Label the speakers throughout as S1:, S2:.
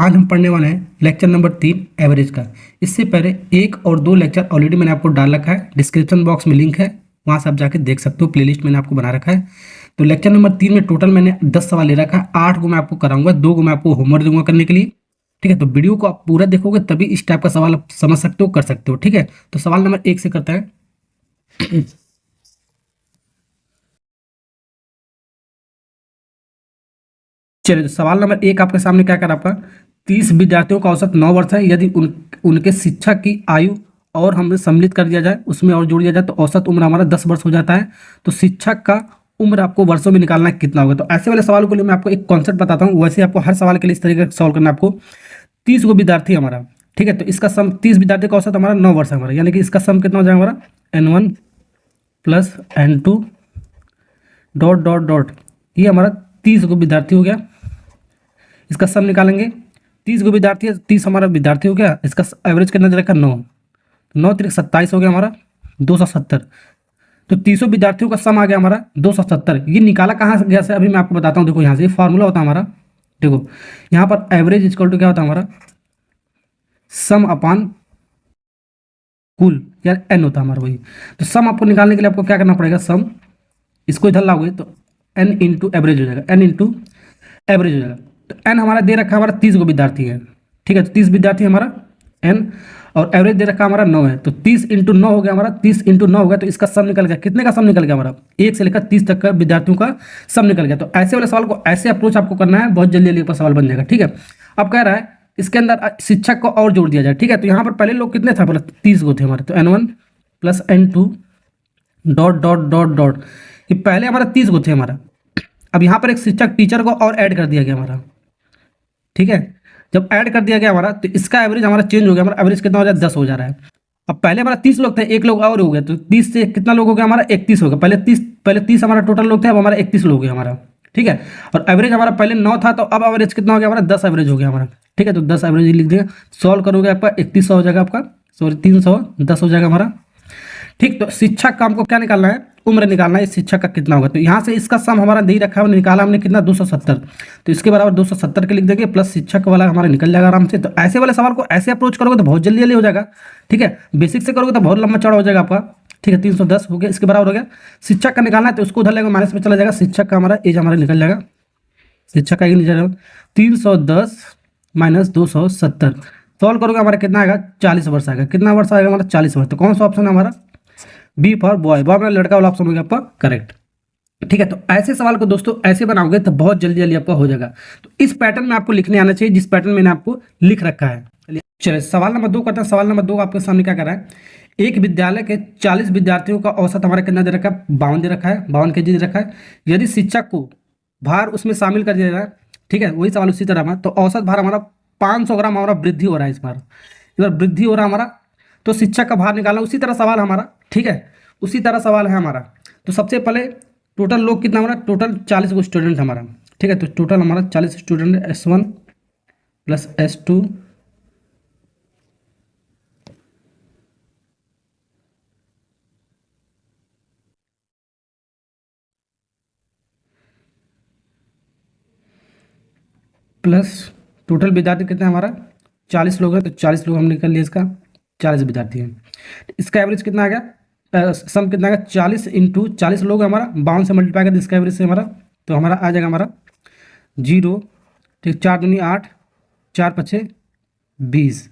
S1: आज हम पढ़ने वाले हैं लेक्चर नंबर 3 एवरेज का। इससे पहले 1 और 2 लेक्चर ऑलरेडी मैंने आपको डाल रखा है, डिस्क्रिप्शन बॉक्स में लिंक है, वहाँ से आप जाके देख सकते हो। प्लेलिस्ट मैंने आपको बना रखा है। तो लेक्चर नंबर 3 में टोटल मैंने 10 सवाल ले रखा है। 8 को मैं आपको कराऊंगा, 2 को मैं आपको होमवर्क दूंगा करने के लिए। ठीक है, तो वीडियो को आप पूरा देखोगे तभी इस टाइप का सवाल आप समझ सकते हो, कर सकते हो। ठीक है, तो सवाल नंबर 1 से करते हैं। चलिए, तो सवाल नंबर 1 आपके सामने क्या कर आपका 30 विद्यार्थियों का औसत 9 वर्ष है। यदि उनके शिक्षक की आयु और हमें सम्मिलित कर दिया जाए, उसमें और जोड़ दिया जाए, तो औसत उम्र हमारा 10 वर्ष हो जाता है। तो शिक्षक का उम्र आपको वर्षों में निकालना है, कितना होगा। तो ऐसे वाले सवाल के लिए मैं आपको एक कॉन्सेप्ट बताता हूँ, वैसे आपको हर सवाल के लिए इस तरीके से सॉल्व करना है। आपको 30 गो विद्यार्थी हमारा, ठीक है, तो इसका सम 30 विद्यार्थी का औसत हमारा 9 वर्ष है हमारा, यानी कि इसका सम कितना हो जाएगा हमारा N1 plus N2 dot dot dot, ये हमारा 30 गो विद्यार्थी हो गया। इसका सम निकालेंगे, 30 गो विद्यार्थी है, 30 हमारा विद्यार्थी हो गया। इसका एवरेज कितना दे रखा 9, 9 तिरिक 27 हो गया हमारा 270। तो 30 विद्यार्थियों का सम आ गया हमारा 270। ये निकाला कहाँ से गया से अभी मैं आपको बताता हूँ। देखो यहाँ से फॉर्मूला होता है हमारा, देखो यहाँ पर एवरेज इक्वल टू क्या होता है हमारा सम अपान कुल, यार एन होता है हमारा वही। तो सम आपको निकालने के लिए आपको क्या करना पड़ेगा, सम इसको इधर लाओगे तो एन इंटू एवरेज हो जाएगा, एन इंटू एवरेज हो जाएगा। तो एन हमारा दे रखा है हमारा 30 गो विद्यार्थी है, ठीक है, तो 30 विद्यार्थी हमारा एन, और एवरेज दे रखा हमारा 9 है। तो 30 इंटू 9 हो गया हमारा, 30 इंटू 9 हो गया। तो इसका सम निकल गया, कितने का सम निकल गया हमारा 1 से लेकर 30 तक का विद्यार्थियों का सम निकल गया। तो ऐसे वाले सवाल को ऐसे अप्रोच आपको करना है, बहुत जल्दी जल्दी सवाल बन जाएगा। ठीक है, अब कह रहा है इसके अंदर शिक्षक को और जोड़ दिया जाए। ठीक है, तो यहाँ पर पहले लोग कितने थे, पहले 30 गो थे हमारे, तो N1 plus N2 dot dot dot dot, ये पहले हमारा 30 गो थे हमारा। अब यहाँ पर एक शिक्षक टीचर को और ऐड कर दिया गया हमारा। ठीक है, जब ऐड कर दिया गया हमारा तो इसका एवरेज हमारा चेंज हो गया, हमारा एवरेज कितना हो जाए 10 हो जा रहा है। अब पहले हमारा 30 लोग थे, एक लोग और हो गया, तो 30 से कितना लोग हो गया हमारा 31 हो गया। पहले 30 हमारा टोटल लोग थे, अब हमारा 31 लोग हो गया हमारा। ठीक है, और एवरेज हमारा पहले 9 था, तो अब एवरेज कितना हो गया हमारा 10 एवरेज हो गया हमारा। ठीक है, तो 10 एवरेज लिख दिया, सॉल्व करोगे आपका 3100 हो जाएगा आपका, सॉरी 310 हो जाएगा हमारा। ठीक, तो शिक्षक का हमको क्या निकालना है, उम्र निकालना है शिक्षक का कितना होगा। तो यहाँ से इसका सम हमारा दे रखा है, निकाला हमने कितना 270, तो इसके बराबर 270 के लिख देंगे, प्लस शिक्षक वाला हमारा निकल जाएगा आराम से। तो ऐसे वाले सवाल को ऐसे अप्रोच करोगे तो बहुत जल्दी जल्दी हो जाएगा। ठीक है, बेसिक से करोगे तो बहुत लंबा चौड़ा हो जाएगा आपका। ठीक है, 310 हो गया, इसके बराबर हो गया। शिक्षक का निकालना है तो उसको उधर लेगा, माइनस में चला जाएगा, शिक्षक का हमारा एज हमारा निकल जाएगा, शिक्षक का एज निकल जाएगा 310 माइनस 270, सॉल्व करोगे हमारा कितना आएगा 40 वर्ष आएगा। कितना वर्ष आएगा हमारा 40 वर्ष। तो कौन सा ऑप्शन है हमारा बी फॉर बॉय, बॉय में लड़का वाला ऑप्शन हो गया आपका करेक्ट। ठीक है, तो ऐसे सवाल को दोस्तों ऐसे बनाओगे तो बहुत जल्दी जल्दी आपका हो जाएगा। तो इस पैटर्न में आपको लिखने आना चाहिए, जिस पैटर्न मैंने आपको लिख रखा है। चलिए सवाल नंबर 2 करते हैं। सवाल नंबर 2 आपके सामने क्या कर रहा है, एक विद्यालय के 40 विद्यार्थियों का औसत हमारा कितना दे रखा है 52 दे रखा है, 52 kg दे रखा है। यदि शिक्षक को भार उसमें शामिल कर दिया जाए, ठीक है, वही सवाल उसी तरह हमारा, तो औसत भार हमारा 500 ग्राम हमारा वृद्धि हो रहा है, इस बार इधर वृद्धि हो रहा है हमारा। तो शिक्षक का भार निकालना, उसी तरह सवाल हमारा, ठीक है, उसी तरह सवाल है हमारा। तो सबसे पहले टोटल लोग कितना हमारा, टोटल 40 गो स्टूडेंट हमारा। ठीक है, तो टोटल हमारा 40 student S1 plus S2 plus total विद्यार्थी कितना है हमारा 40 लोग हैं, तो 40 लोग हम निकल लिए, इसका 40 विद्यार्थी हैं। इसका एवरेज कितना आ गया, सम कितना आ गया 40 इंटू 40 लोग हमारा 52 से मल्टीप्लाई कर इसका एवरेज से हमारा, तो हमारा आ जाएगा हमारा 0, ठीक, 4 दूनी 8, 4 पछे 20,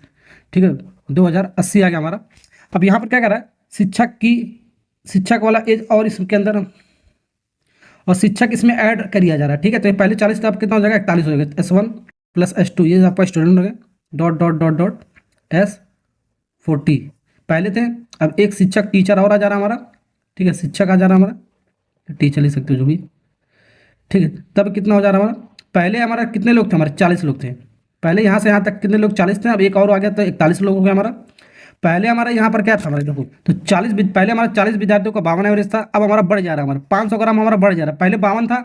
S1: ठीक है, 2080 आ गया हमारा। अब यहाँ पर क्या कर रहा है, शिक्षक वाला एज और इसके अंदर और शिक्षक इसमें ऐड करिया जा रहा है। ठीक है, तो ये पहले 40 था, अब कितना हो जाएगा 41 हो जाएगा। S1 प्लस S2, ये आपका स्टूडेंट हो गया, dot dot dot dot S40 पहले थे। अब एक शिक्षक टीचर और आ जा रहा है हमारा, ठीक है, शिक्षक आ जा रहा है हमारा, टीचर ले सकते हो जो भी, ठीक है। तब कितना हो जा रहा है हमारा, पहले हमारा कितने लोग थे हमारे 40 लोग थे, पहले यहाँ से यहाँ तक कितने लोग 40 थे, अब एक और आ गया तो 41 लोग हो गया हमारा। पहले हमारा यहाँ पर क्या था हमारे, देखो तो 40, पहले हमारा 40 विद्यार्थियों का 52 एवरेज था, अब हमारा बढ़ जा रहा है, हमारा 500 ग्राम हमारा बढ़ जा रहा है। पहले 52 था,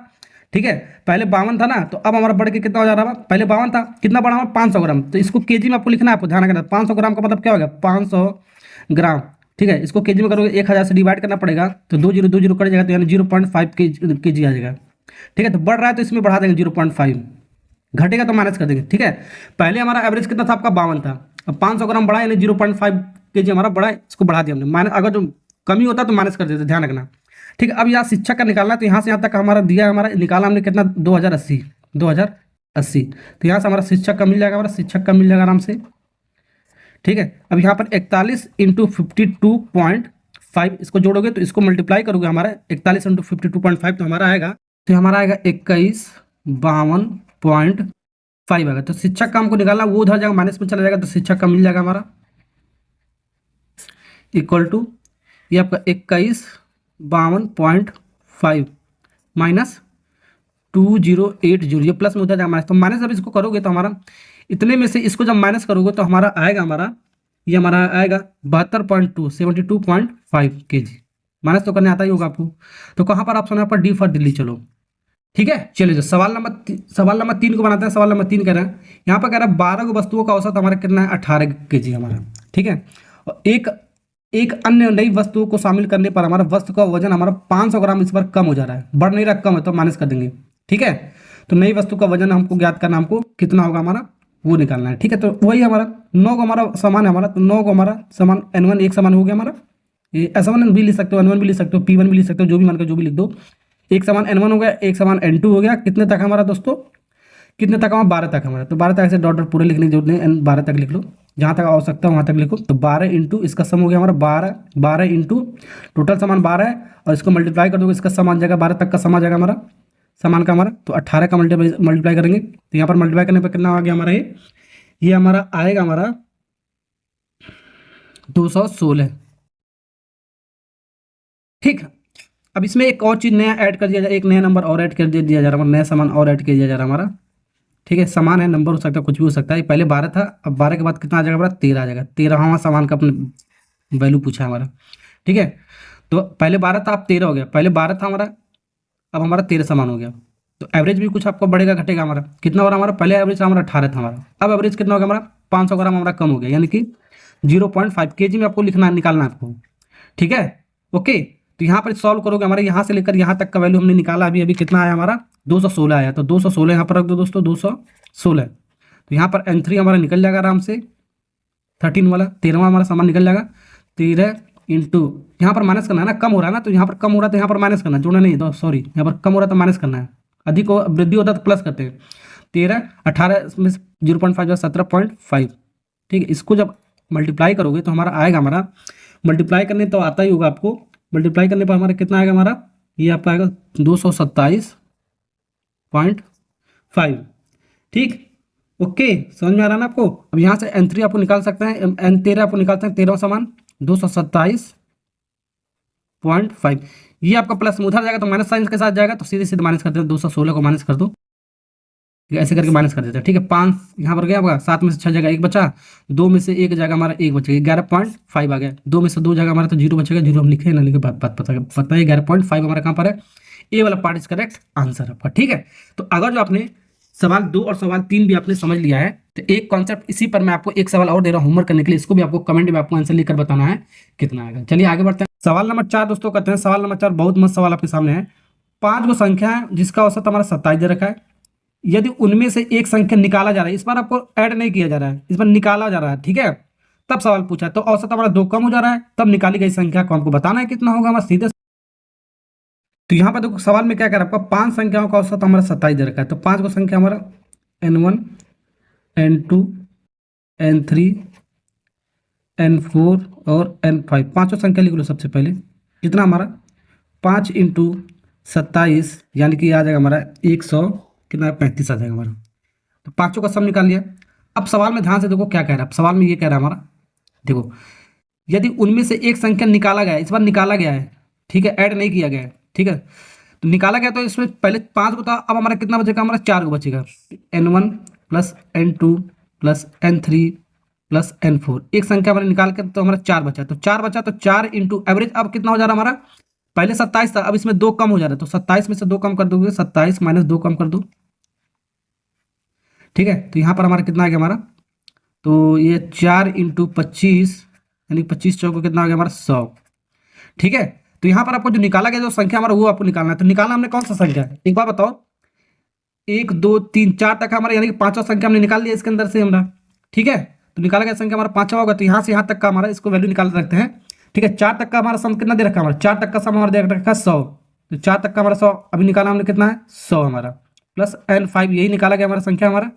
S1: ठीक है, पहले 52 था ना, तो अब हमारा बढ़ के कितना हो जा रहा है, पहले 52 था, कितना बढ़ा हमारा 500 ग्राम। तो इसको केजी में आपको लिखना है, आपको ध्यान रखना, 500 ग्राम का मतलब क्या होगा 500 ग्राम। ठीक है, इसको केजी में करोगे 1000 से डिवाइड करना पड़ेगा, तो 2 0 2 0 कट जाएगा, तो यानी 0.5 kg आ जाएगा। ठीक है, तो बढ़ रहा है तो इसमें बढ़ा देंगे 0.5, घटेगा तो माइनस कर देंगे, ठीक है। पहले हमारा एवरेज कितना था आपका 52 था, अब 500 ग्राम बढ़ा यानी 0.5 kg हमारा बढ़ा है, इसको बढ़ा दिया हमने। माइनस अगर जो कमी होता तो माइनस कर देते, ध्यान रखना, ठीक है। अब यहाँ शिक्षक का निकालना है, तो यहाँ से यहाँ तक हमारा दिया, हमारा निकाला हमने कितना 2080, तो यहाँ से हमारा शिक्षक का मिल जाएगा, हमारा शिक्षक का मिल जाएगा आराम से, ठीक है। अब यहाँ पर 41 इंटू 52.5 इसको जोड़ोगे तो इसको मल्टीप्लाई करोगे, हमारा 41 इंटू 52.5 तो हमारा आएगा, तो हमारा आएगा 2152.5 आएगा। तो शिक्षक का हमको निकालना, वो उधर जाएगा माइनस में चला जाएगा, तो शिक्षक का मिल जाएगा हमारा इक्वल टू ये आपका 2152.5 माइनस 2080, ये प्लस में उधर जाएगा माइनस, तो माइनस जब इसको करोगे तो हमारा इतने में से इसको जब माइनस करोगे तो हमारा आएगा, हमारा ये हमारा आएगा 72.5 kg। माइनस तो करने आता ही होगा आपको, तो कहाँ पर ऑप्शन है पर डी फॉर दिल्ली। चलो ठीक है, चलिए सवाल नंबर 3 को बनाते हैं। सवाल नंबर 3 कह रहा है, यहाँ पर कह रहा है 12 वस्तुओं का औसत हमारा कितना है 18 kg हमारा, ठीक है। और एक अन्य नई वस्तुओं को शामिल करने पर हमारा वस्तु का वजन हमारा 500 ग्राम इस बार कम हो जा रहा है, बढ़ नहीं रहा, कम है, तो माइनस कर देंगे, ठीक है। तो नई वस्तु का वजन हमको ज्ञात करना, हमको कितना होगा हमारा वो निकालना है, ठीक है। तो वही हमारा 9 को हमारा समान है हमारा, तो 9 को हमारा समान N1 एक समान हो गया हमारा, ये S1 भी लिख सकते हो, N1 भी लिख सकते हो, P1 भी लिख सकते हो, जो भी मान के जो भी लिख दो। एक समान N1 हो गया, एक समान N2 हो गया, कितने तक हमारा दोस्तों, कितने तक हमारा 12 तक हमारा, तो 12 तक ऐसे डॉट डॉट पूरे लिखने की जरूरत नहीं, 12 तक लिख लो, जहाँ तक आवश्यकता वहाँ तक लिखो। तो 12 इंटू इसका सम हो गया हमारा 12 इंटू टोटल समान 12 है, और इसको मल्टीप्लाई कर दोगे, इसका सम आ जाएगा 12 तक का सम आ जाएगा हमारा समान का हमारा, तो 18 का मल्टीप्लाई करेंगे, तो यहाँ पर मल्टीप्लाई करने पर कितना आ गया हमारा, ये हमारा आएगा हमारा 216, ठीक है। अब इसमें एक और चीज़ नया ऐड कर दिया जाए, एक नया नंबर और ऐड कर दिया जा रहा है, नया सामान और ऐड कर दिया जा रहा है हमारा, ठीक है। समान है, नंबर हो सकता है, कुछ भी हो सकता है। पहले 12 था, अब 12 के बाद कितना आ जाएगा हमारा 13 आ जाएगा, 13वां सामान का अपने वैल्यू पूछा है हमारा, ठीक है। तो पहले 12 था, अब 13 हो गया, पहले 12 था हमारा, अब हमारा 13 सामान हो गया, तो एवरेज भी कुछ आपको बढ़ेगा घटेगा हमारा, कितना हो रहा हमारा, पहले एवरेज हमारा 18 था हमारा, अब एवरेज कितना हो गया हमारा 500 ग्राम हमारा कम हो गया, यानी कि 0.5 kg में आपको लिखना निकालना है आपको, ठीक है, ओके। तो यहाँ पर सॉल्व करोगे, हमारे यहाँ से लेकर यहाँ तक का वैल्यू हमने निकाला, अभी अभी कितना आया हमारा 216 आया, तो 216 यहाँ पर रख दो दोस्तों, 216, तो यहाँ पर N3 हमारा निकल जाएगा आराम से 13 वाला, 13वां हमारा सामान निकल जाएगा, 13 इंटू यहाँ पर माइनस करना है ना, कम हो रहा है ना, तो यहाँ पर कम हो रहा है तो यहाँ पर माइनस करना है, जोड़ना नहीं, सॉरी, यहाँ पर कम हो रहा है तो माइनस करना है, अधिक हो वृद्धि होता है तो प्लस करते हैं, 13 18 में 0.5 17.5, ठीक है। इसको जब मल्टीप्लाई करोगे तो हमारा आएगा, हमारा मल्टीप्लाई करने तो आता ही होगा आपको, मल्टीप्लाई करने पर हमारा कितना आएगा हमारा, ये आपका आएगा 227.5, ठीक, ओके, समझ में आ रहा है ना आपको। अब यहाँ से N3 आपको निकाल सकते हैं, N13 आपको निकाल सकते हैं, 13वां सामान 227.5, ये आपका प्लस में उधर जाएगा तो माइनस साइन के साथ जाएगा, तो सीधे सीधे माइनस कर देते, 216 को माइनस कर दो, ऐसे करके माइनस कर देते हैं, ठीक है। 5 यहाँ पर गया होगा, 7 में से 6 जाएगा, 1 बचा, 2 में से 1 जाएगा हमारा 1 बचेगा, 11.5 आ गया, 2 में से 2 जाएगा हमारा तो 0 बचेगा, 0 हम लिखे ना लिखे बात पता है, 11.5 हमारा कहाँ पर है, ए वाला पार्ट इज करेक्ट आंसर आपका, ठीक है। तो अगर जो आपने सवाल 2 और सवाल 3 भी आपने समझ लिया है, तो एक कॉन्सेप्ट इसी पर मैं आपको एक सवाल और दे रहा हूँ होमवर्क करने के लिए, इसको भी आपको कमेंट में आपको आंसर लिखकर बताना है कितना आएगा। चलिए आगे बढ़ते हैं। सवाल नंबर 4 दोस्तों कहते हैं, सवाल नंबर 4 बहुत मस्त सवाल आपके सामने है। 5 को संख्या है जिसका औसत हमारा 27 दे रखा है, यदि उनमें से एक संख्या निकाला जा रहा है, इस बार आपको ऐड नहीं किया जा रहा है, इस बार निकाला जा रहा है, ठीक है, तब सवाल पूछा, तो औसत हमारा 2 कम हो जा रहा है, तब निकाली गई संख्या को हमको बताना है कितना होगा हमारा सीधे। तो यहाँ पर देखो सवाल में क्या कर रहा है आपका, 5 संख्याओं का औसत हमारा 27 दे रखा है, तो 5 को संख्या हमारा N1 N2 N3 N4 और N5, पाँचों संख्या लिख लो। सबसे पहले कितना हमारा 5 इंटू 27 यानी कि आ जाएगा हमारा 100 कितना 35 आ जाएगा हमारा, तो पाँचों का सम निकाल लिया। अब सवाल में ध्यान से देखो क्या कह रहा है, सवाल में ये कह रहा है हमारा, देखो यदि उनमें से एक संख्या निकाला गया है, इस बार निकाला गया है, ठीक है, ऐड नहीं किया गया है, ठीक है, तो निकाला गया, तो इसमें पहले 5 को था, अब हमारा कितना बचेगा, हमारा 4 को बचेगा, N1 plus N2 plus N3 plus N4, एक संख्या हमारे निकाल के तो हमारा 4 बचा, तो 4 बचा, तो 4 इंटू एवरेज अब कितना हो जा रहा है हमारा, पहले 27 था, अब इसमें 2 कम हो जा रहा है, तो 27 में से 2 कम कर दोगे, 27 माइनस 2 कम कर दो, ठीक है। तो यहाँ पर हमारा कितना आ गया हमारा, तो ये 4 इंटू 25 यानी 25 चौको कितना आ गया हमारा 100, ठीक है। तो यहाँ पर आपको जो निकाला गया जो संख्या हमारा वो आपको निकालना है, तो निकालना हमने कौन सा संख्या है, एक बार बताओ, 1 2 3 4 तक हमारा, यानी कि पांचवा संख्या हमने निकाल लिया इसके अंदर से हमारा। ठीक है, तो निकाला गया संख्या हमारा पांचवा होगा, तो यहाँ से यहाँ तक का हमारा इसको वैल्यू निकाल रखते हैं। ठीक है, 4 तक का हमारा सम कितना दे रखा है हमारा, 4 तक का सम हमारा दे रखा है 100। तो 4 तक का हमारा 100 अभी निकाला हमने, कितना है 100 हमारा, प्लस N5 यही निकाला गया हमारा संख्या हमारा।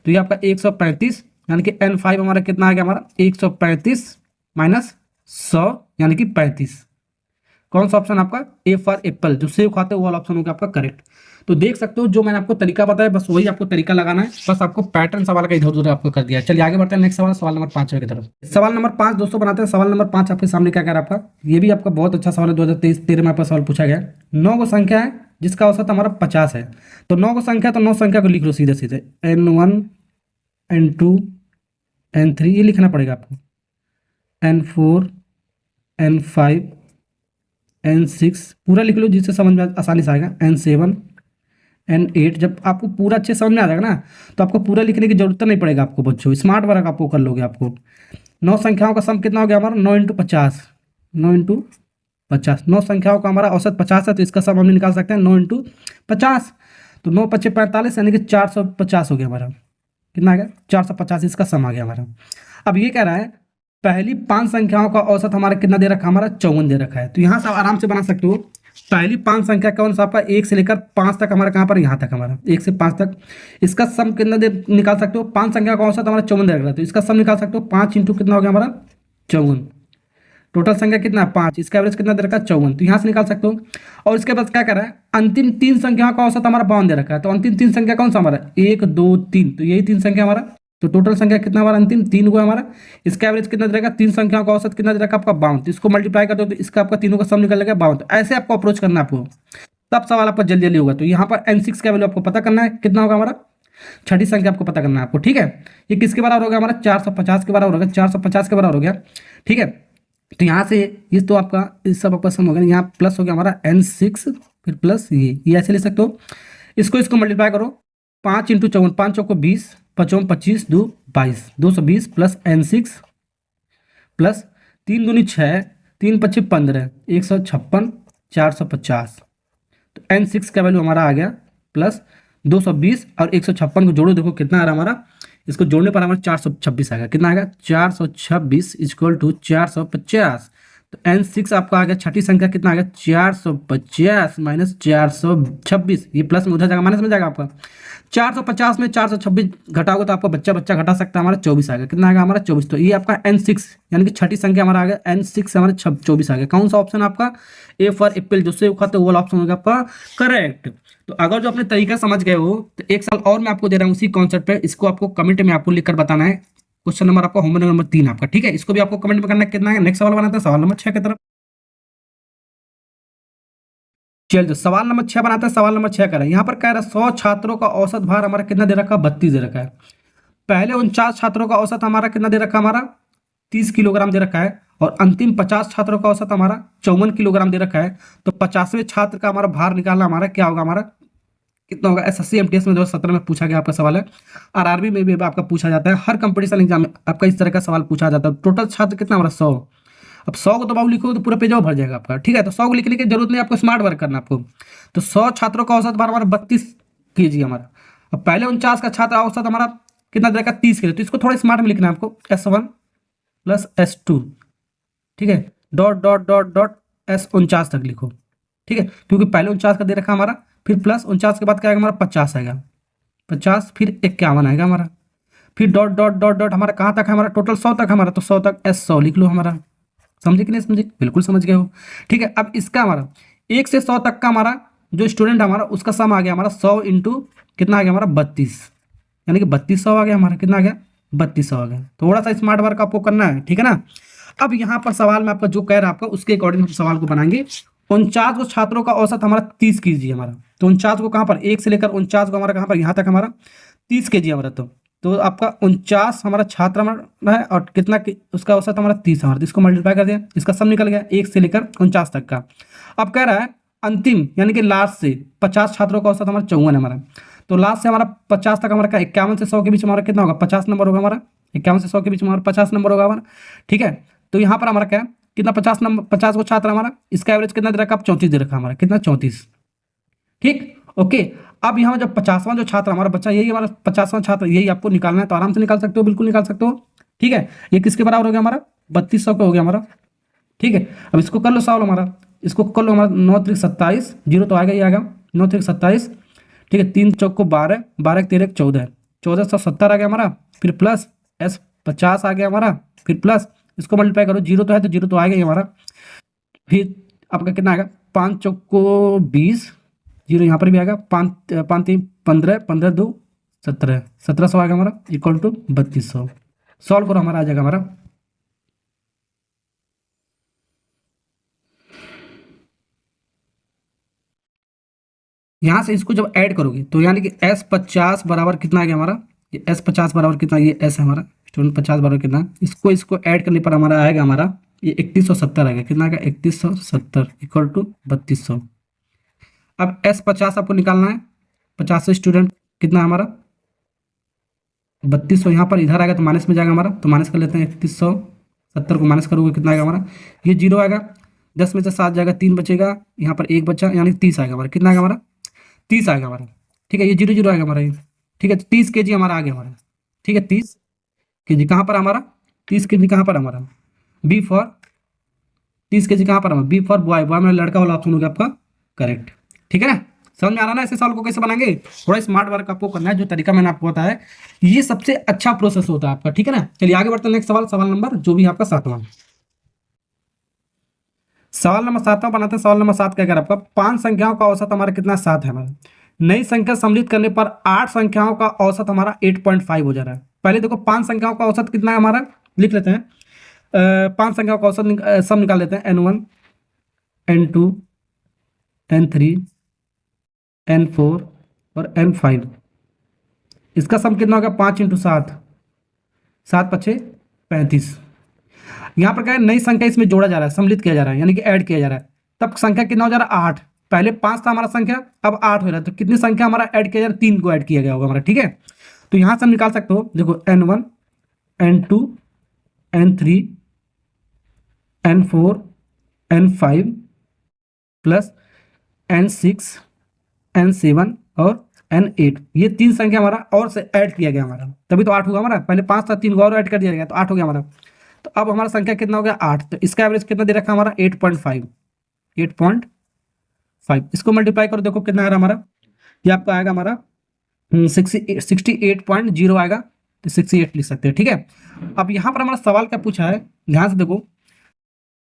S1: तो ये आपका 135, यानी कि N5 हमारा कितना आ गया हमारा 135 माइनस 100 यानी कि 35। कौन सा ऑप्शन आपका, ए फॉर एप्पल, जो सेव खाते हैं वो वाला ऑप्शन होगा आपका करेक्ट। तो देख सकते हो जो मैंने आपको तरीका बताया, बस वही आपको तरीका लगाना है, बस आपको पैटर्न सवाल का इधर उधर आपको कर दिया है। चलिए आगे बढ़ते हैं नेक्स्ट सवाल, सवाल नंबर 5 की तरफ। सवाल नंबर 5 दोस्तों बनाते हैं। सवाल नंबर 5 आपके सामने क्या कह रहा है आपका, ये भी आपका बहुत अच्छा सवाल है, 2023-13 में आपका सवाल पूछा गया। 9 को संख्या है जिसका औसत हमारा 50 है। तो 9 को संख्या, तो 9 संख्या को लिख लो सीधे सीधे, N1 N2 N3 ये लिखना पड़ेगा आपको, N4 N5 N6 पूरा लिख लो जिससे समझ में आसानी से आएगा, N7 N8। जब आपको पूरा अच्छे समझ में आ जाएगा ना, तो आपको पूरा लिखने की जरूरत नहीं पड़ेगा आपको बच्चों, स्मार्ट वर्क आपको कर लोगे। आपको 9 संख्याओं का सम कितना हो गया हमारा, 9 × 50, 9 × 50। 9 संख्याओं का हमारा औसत 50 है, तो इसका सम हम निकाल सकते हैं 9 × 50। तो 9 × 5 = 45, यानी कि 450 हो गया हमारा। कितना आ गया 450, इसका सम आ गया हमारा। अब ये कह रहा है पहली 5 संख्याओं का औसत हमारा कितना दे रखा है, हमारा 54 दे रखा है। तो यहाँ से आराम से बना सकते हो, पहली 5 संख्या कौन सा आपका, 1 से लेकर 5 तक हमारा कहाँ पर, यहाँ तक हमारा 1 से 5 तक। इसका सम कितना दे निकाल सकते हो, 5 संख्या का औसत हमारा 54 दे रखा है, तो इसका सम निकाल सकते हो 5 × कितना हो गया हमारा 54। टोटल संख्या कितना है 5, इसका एवरेज कितना दे रखा है 54, तो यहाँ से निकाल सकते हो। और इसके बाद क्या कर रहा है, अंतिम 3 संख्याओं का औसत हमारा 52 दे रखा है। तो अंतिम 3 संख्या कौन सा हमारा, 1 2 3, तो यही 3 संख्या हमारा। तो टोटल संख्या कितना हमारा अंतिम 3 हुआ हमारा। इसका एवरेज कितना दे रखा, 3 संख्याओं का औसत कितना दे रखा आपका 52, तो इसको मल्टीप्लाई कर दो तो इसका आपका तीनों का सम निकल जाएगा 52। तो ऐसे आपको अप्रोच करना है आपको, तब सवाल आपका जल्दी जल्दी होगा। तो यहाँ पर N6 का वैल्यू आपको पता करना है, कितना होगा हमारा, छठी संख्या आपको पता करना है आपको। ठीक है, ये किसके बराबर हो गया हमारा, 450 के बराबर हो गया, 450 के बराबर हो गया। ठीक है, तो यहाँ से ये तो आपका इस सब आपका सम हो गया, यहाँ प्लस हो गया हमारा N6, फिर प्लस ये ऐसे ले सकते हो। इसको मल्टीप्लाई करो, 5 × 54, 5 चौको 20, 5 25 2 22, 220 प्लस N6 प्लस 3 दूनी 6, 3 25 15, 156, 450। तो N6 का वैल्यू हमारा आ गया प्लस 220 और 156 को जोड़ो, देखो कितना आ रहा है हमारा, इसको जोड़ने पर हमारा 426 आ गया। कितना आएगा 426 = 450। तो N6 आपका आ गया, छठी संख्या कितना आ गया 450 माइनस 426, ये प्लस में उधर जाएगा माइनस में जाएगा आपका। 450 में 426 घटाओगे तो आपका बच्चा घटा सकता है, हमारा 24 आ गया। कितना आएगा हमारा 24। तो ये आपका N6 यानी कि छठी संख्या हमारा आ गया, N6 हमारा 24 आ गया। कौन सा ऑप्शन आपका, ए फॉर एप्पल, जो सेव खाते वो वाला ऑप्शन होगा आपका करेक्ट। तो अगर जो अपने तरीका समझ गए हो तो एक साल और मैं आपको दे रहा हूँ उसी कॉन्सेप्ट पे, इसको आपको कमेंट में आपको लिखकर बताना है। क्वेश्चन नंबर आपका होमवर्क नंबर 3 आपका, ठीक है, इसको भी आपको कमेंट में करना है कितना है। नेक्स्ट सवाल बनाते हैं, सवाल नंबर 6 की तरफ। चलिए सवाल नंबर 6 बनाते हैं। सवाल नंबर 6 करें, यहाँ पर कह रहा है 100 छात्रों का औसत भार हमारा कितना दे रखा है, 32 दे रखा है। पहले 49 छात्रों का औसत हमारा कितना दे रखा है, हमारा 30 किलोग्राम दे रखा है। और अंतिम 50 छात्रों का औसत हमारा 54 किलोग्राम दे रखा है। तो 50वें छात्र का हमारा भार निकालना हमारा क्या होगा, हमारा कितना होगा। SSC MTS में 2017 में पूछा गया आपका सवाल है, RRB में भी आपका पूछा जाता है, हर कंपटीशन एग्जाम में आपका इस तरह का सवाल पूछा जाता है। टोटल छात्र कितना हमारा 100। अब 100 को दबाव लिखोगे तो पूरा पेज भर जाएगा आपका। ठीक है, तो 100 को लिखने की जरूरत नहीं, आपको स्मार्ट वर्क करना आपको। तो 100 छात्रों का औसत भार हमारा 32 kg हमारा। अब पहले 49 का छात्र औसत हमारा कितना दे रखा 30 kg, तो इसको थोड़ा स्मार्ट में लिखना है आपको, S1 प्लस S2। ठीक है, dot dot dot dot S49 तक लिखो। ठीक है, क्योंकि पहले 49 का दे रखा हमारा, फिर प्लस 49 के बाद क्या आएगा हमारा 50 आएगा, 50 फिर 51 आएगा हमारा, फिर डॉट डॉट डॉट डॉट हमारा कहाँ तक है हमारा, टोटल 100 तक हमारा। तो 100 तक S100 लिख लो हमारा। समझे कि नहीं समझे, बिल्कुल समझ गए हो। ठीक है, अब इसका हमारा 1 से 100 तक का हमारा जो स्टूडेंट हमारा उसका सम आ गया हमारा 100 इंटू कितना आ गया हमारा 32, यानी कि 3200 आ गया हमारा। कितना आ गया 3200 आ गया। थोड़ा सा स्मार्ट वर्क आपको करना है, ठीक है ना। अब यहाँ पर सवाल में आपका जो कह रहा है आपका उसके अकॉर्डिंग हम सवाल को बनाएंगे। 49 को छात्रों का औसत हमारा 30 kg हमारा। तो 49 को कहाँ पर 1 से लेकर 49 को हमारा कहाँ पर यहाँ तक हमारा 30 kg हमारा। तो आपका 49 हमारा छात्र हमारा है और कितना उसका औसत हमारा 30 हमारा। तो इसको मल्टीप्लाई कर दिया, इसका सब निकल गया 1 से लेकर 49 तक का। अब कह रहा है अंतिम यानी कि लास्ट से 50 छात्रों का औसत हमारा 54 है हमारा। तो लास्ट से हमारा 50 तक हमारा 51 से 100 के बीच हमारा कितना होगा 50 नंबर होगा हमारा। 51 से 100 के बीच में हमारा 50 नंबर होगा हमारा। ठीक है, तो यहाँ पर हमारा क्या है कितना 50 नंबर 50 को छात्र हमारा, इसका एवरेज कितना दे रखा आप 34 दे रखा हमारा। कितना 34। ठीक, ओके। अब यहाँ जब 50वां जो छात्र हमारा बच्चा, यही हमारा 50वां छात्र, यही आपको निकालना है, तो आराम से निकाल सकते हो, बिल्कुल निकाल सकते हो। ठीक है, ये किसके बराबर हो गया हमारा, 3200 का हो गया हमारा। ठीक है, अब इसको कर लो सॉल्व हमारा, इसको कर लो हमारा, 9 त्रिक 27, जीरो तो आएगा, ही आएगा, 9 त्रिक 27। ठीक है, 3 चौक को 12, 12 13 14, 1470 आ गया हमारा। फिर प्लस S 50 आ गया हमारा, फिर प्लस इसको मल्टीप्लाई करो, जीरो तो है तो जीरो तो आएगा ही हमारा। फिर आपका कितना आएगा, 5 चौक को 20, जीरो यहाँ पर भी आएगा, 5 5 3 15, 15 2 17, 1700 आएगा हमारा, इक्वल टू 3200। सॉल्व करो, हमारा आ जाएगा हमारा, यहाँ से इसको जब ऐड करोगे तो यानी कि S50 बराबर कितना आ गया हमारा, ये S50 बराबर कितना, ये S है हमारा, स्टूडेंट 50 बराबर कितना, इसको ऐड करने पर हमारा आएगा हमारा ये 3170 आएगा, कितना आएगा 3170 इक्वल टू 3200। अब S50 आपको निकालना है, 50 से स्टूडेंट कितना हमारा 3200, यहाँ पर इधर आएगा तो माइनस में जाएगा हमारा, तो माइनस कर लेते हैं, 3170 को माइनस करोगे कितना आएगा हमारा, ये जीरो आएगा, 10 में से 7 जाएगा, 3 बचेगा, यहाँ पर 1 बचा, यानी 30 आएगा हमारा, कितना आएगा हमारा 30 आएगा हमारा। ठीक है, ये जीरो जीरो आएगा हमारा ये। ठीक है, तो 30 kg हमारा आ गया हमारा। ठीक है, 30 kg कहाँ पर हमारा, 30 kg कहाँ पर हमारा, बी फॉर 30 kg कहाँ पर हमारा, बी फॉर बॉय, बॉय में लड़का वाला ऑप्शन हो गया आपका करेक्ट। ठीक है ना, समझ में आ रहा ना, ऐसे सवाल को कैसे बनाएंगे, थोड़ा स्मार्ट वर्क आपको करना है, जो तरीका मैंने आपको बताया ये सबसे अच्छा प्रोसेस होता है आपका। ठीक है ना, चलिए आगे बढ़ते हैं, नेक्स्ट सवाल, सवाल नंबर जो भी आपका 7वां, सवाल नंबर 7वां बनाते हैं। सवाल नंबर 7 क्या कह रहा है आपका, 5 संख्याओं का औसत हमारा कितना, 7 है हमारा। नई संख्या सम्मिलित करने पर 8 संख्याओं का औसत हमारा 8.5 हो जा रहा है। पहले देखो 5 संख्याओं का औसत कितना है हमारा, लिख लेते हैं, 5 संख्याओं का औसत सब निकाल लेते हैं, N1 N2 N3 N4 और N5। इसका सम कितना होगा, 5 × 7, 7 × 5 35। यहाँ पर क्या है, नई संख्या इसमें जोड़ा जा रहा है, सम्मिलित किया जा रहा है, यानी कि ऐड किया जा रहा है, तब संख्या कितना हो जा रहा है 8। पहले 5 था हमारा संख्या, अब 8 हो रहा है, तो कितनी संख्या हमारा ऐड किया जा रहा है, 3 को ऐड किया गया होगा हमारा। ठीक है, तो यहाँ से हम निकाल सकते हो, देखो N1 N2 N3 N4 N5 plus N6 N7 और N8, ये 3 संख्या हमारा और से ऐड किया गया हमारा, तभी तो 8 हुआ हमारा। पहले 5 था, 3 को और ऐड कर दिया गया तो 8 हो गया हमारा। तो अब हमारा संख्या कितना हो गया 8, तो इसका एवरेज कितना दे रखा हमारा 8.5, 8.5। इसको मल्टीप्लाई करो, देखो कितना आ रहा हमारा, ये आपका आएगा हमारा 68.0 आएगा, तो 68 लिख सकते हैं। ठीक है, अब यहाँ पर हमारा सवाल क्या पूछा है, ध्यान से देखो,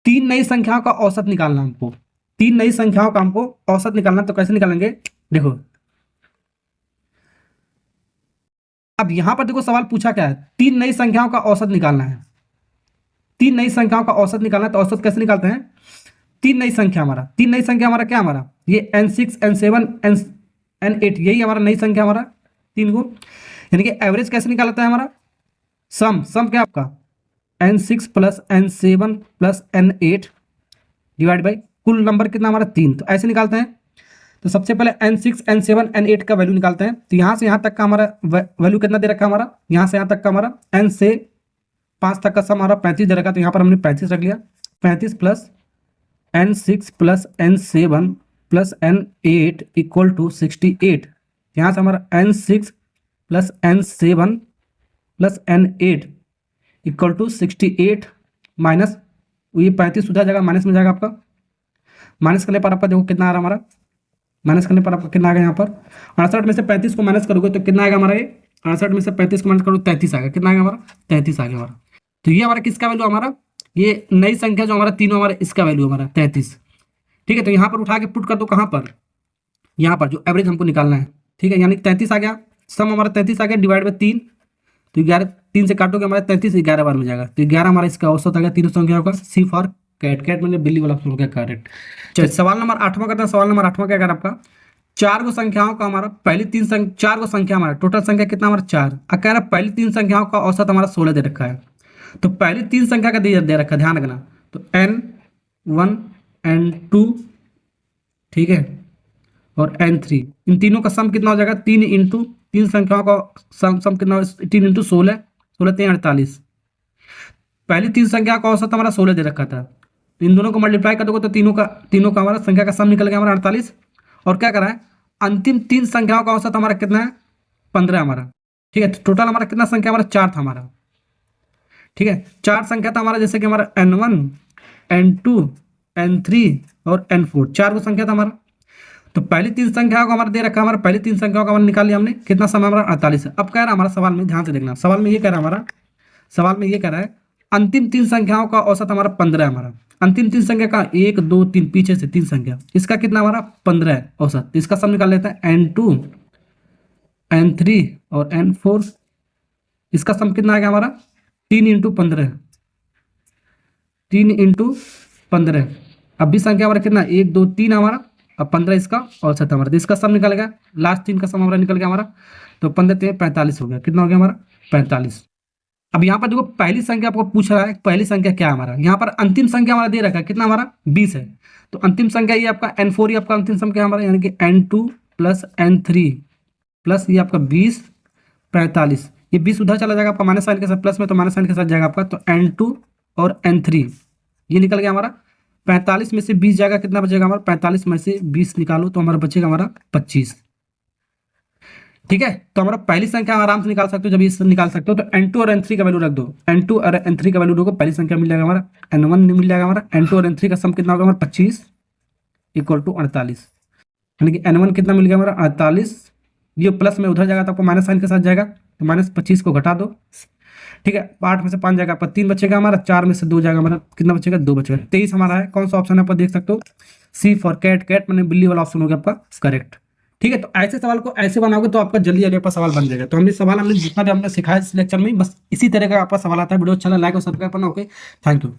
S1: 3 नई संख्याओं का औसत निकालना हमको, 3 नई संख्याओं का हमको औसत निकालना, तो कैसे निकालेंगे, देखो अब यहाँ पर देखो सवाल पूछा क्या है, 3 नई संख्याओं का औसत निकालना है, 3 नई संख्याओं का औसत निकालना है, तो औसत कैसे निकालते हैं, 3 नई संख्या हमारा, 3 नई संख्या हमारा क्या हमारा, ये N6 N7 N8, यही हमारा नई संख्या हमारा 3 को, यानी कि एवरेज कैसे निकालता है हमारा, सम क्या आपका N6 plus N7 plus N8 divide by कुल नंबर कितना हमारा 3, तो ऐसे निकालते हैं। तो सबसे पहले N6 N7 N8 का वैल्यू निकालते हैं, तो यहाँ से यहाँ तक का हमारा वैल्यू कितना दे रखा हमारा, यहाँ से यहाँ तक का हमारा N से 5 तक का सम हमारा 35 दे रखा, तो यहाँ पर हमने 35 रख लिया, 35 plus N6 plus N7 plus N8 equal to 68। यहाँ से हमारा N6 plus N7 plus N8 equal to 68 minus, ये 35 उधर जाएगा, माइनस में जाएगा आपका, माइनस करने पर आपका देखो कितना आ रहा हमारा, माइनस करने पर आपका कितना आ गया, यहाँ पर 68 में से 35 को माइनस करोगे तो कितना आएगा हमारा, ये 68 में से 35 को माइनस करोगे 33 आएगा, कितना आएगा हमारा 33 आ गया हमारा। तो ये हमारा किसका वैल्यू हमारा, ये नई संख्या जो हमारा तीनों हमारा, इसका वैल्यू हमारा 33। ठीक है, तो यहाँ पर उठा के पुट कर दो, कहाँ पर, यहाँ पर जो एवरेज हमको निकालना है। ठीक है, यानी 33 आ गया, सम हमारा 33 आ गया, डिवाइड बाई 3, तो 11, 3 से काटोगे हमारा 33, 11 बार में जाएगा, तो 11 हमारा इसका औसत आ गया तीनों संख्याओं का, सी फॉर कैट, कैट मैंने बिल्ली वाला हो गया करेक्ट। चलिए सवाल नंबर 8वां करते हैं। सवाल नंबर 8वां क्या कर आपका, 4 संख्याओं का हमारा पहली 4 संख्या हमारा टोटल संख्या कितना हमारा 4, अब कह रहा है पहली 3 संख्याओं का औसत हमारा 16 दे रखा है, तो पहली 3 संख्या का दे रखा है, ध्यान रखना, तो N1 N2 ठीक है और N3, इन तीनों का सम कितना हो जाएगा, 3 × 3 संख्याओं का सम कितना, 3 × 16, 16 3 48, पहली 3 संख्या का औसत हमारा 16 दे रखा था, तो इन दोनों को मल्टीप्लाई कर दोगे तो तीनों का हमारा संख्या का सम निकल गया हमारा 48, और क्या करा है अंतिम तीन संख्याओं का औसत हमारा कितना है? 15 हमारा। ठीक है, तो टोटल हमारा कितना संख्या हमारा? 4 था हमारा। ठीक है, 4 संख्या था हमारा, जैसे कि हमारा N1, N2, N3 और N4, 4 वो संख्या था हमारा। तो पहली तीन संख्याओं को हमारा दे रखा है, हमारा पहली तीन संख्याओं का हमारा निकाल लिया हमने, कितना समय हमारा? 48 है। अब कह रहा है हमारा सवाल में, ध्यान से देखना, सवाल में ये कह रहा है हमारा, सवाल में ये कह रहा है अंतिम तीन संख्याओं का औसत हमारा 15 है हमारा। अंतिम तीन संख्या का 1 2 3, पीछे से तीन संख्या, इसका कितना हमारा? 15 है औसत। तो इसका सम निकाल लेते हैं, N2, N3 और N4। इसका सम कितना आ गया हमारा? 3 इंटू 15, 3 इंटू 15। अब भी संख्या हमारा कितना? 1 2 3 हमारा, अब 15 इसका औसत हमारा। तो इसका सम निकल गया, लास्ट तीन का सम हमारा निकल गया हमारा। तो 15 3 45 हो गया। कितना हो गया हमारा? 45। अब यहाँ पर देखो, पहली संख्या आपको पूछ रहा है, पहली संख्या क्या है हमारा? यहाँ पर अंतिम संख्या हमारा दे रखा है, कितना हमारा? 20 है। तो अंतिम संख्या ये आपका N4 ही आपका अंतिम संख्या हमारा, यानी कि N2 प्लस N3 प्लस ये आपका 20 45। ये 20 उधर चला जाएगा आपका माइनस साइन के साथ, प्लस में तो माइनस साइन के साथ जाएगा आपका। तो N2 और N3 ये निकल गया हमारा। 45 में से 20 जाएगा, कितना बचेगा हमारा? 45 में से 20 निकालो तो हमारा बचेगा हमारा 25। ठीक है, तो हमारा पहली संख्या आराम से निकाल सकते हो, जब इससे निकाल सकते हो तो N2 और N3 का वैल्यू रख दो। N2 और N3 का वैल्यू रखो, पहली संख्या मिल जाएगा हमारा N1 मिल जाएगा हमारा। N2 और N3 का सम कितना होगा हमारा? 25 इक्वल टू 48। यानी कि N1 कितना मिल गया हमारा? 48। ये प्लस में उधर जाएगा तो आपको माइनस साइन के साथ जाएगा, तो माइनस 25 को घटा दो। ठीक है, 8 में से 5 जाएगा आपका, 3 बचेगा हमारा, 4 में से 2 जाएगा हमारा, कितना बचेगा? 2 बचेगा। 23 हमारा है। कौन सा ऑप्शन है आप देख सकते हो? सी फॉर कैट, कैट मैंने बिल्ली वाला ऑप्शन हो गया आपका करेक्ट। ठीक है, तो ऐसे सवाल को ऐसे बनाओगे तो आपका जल्दी जल्दी आपका सवाल बन जाएगा। तो हमने सवाल हमने जितना भी हमने सिखाया इस लेक्चर में, बस इसी तरह का आपका सवाल आता है। वीडियो अच्छा लगा लाइक और सब्सक्राइब करना। Okay, thank you.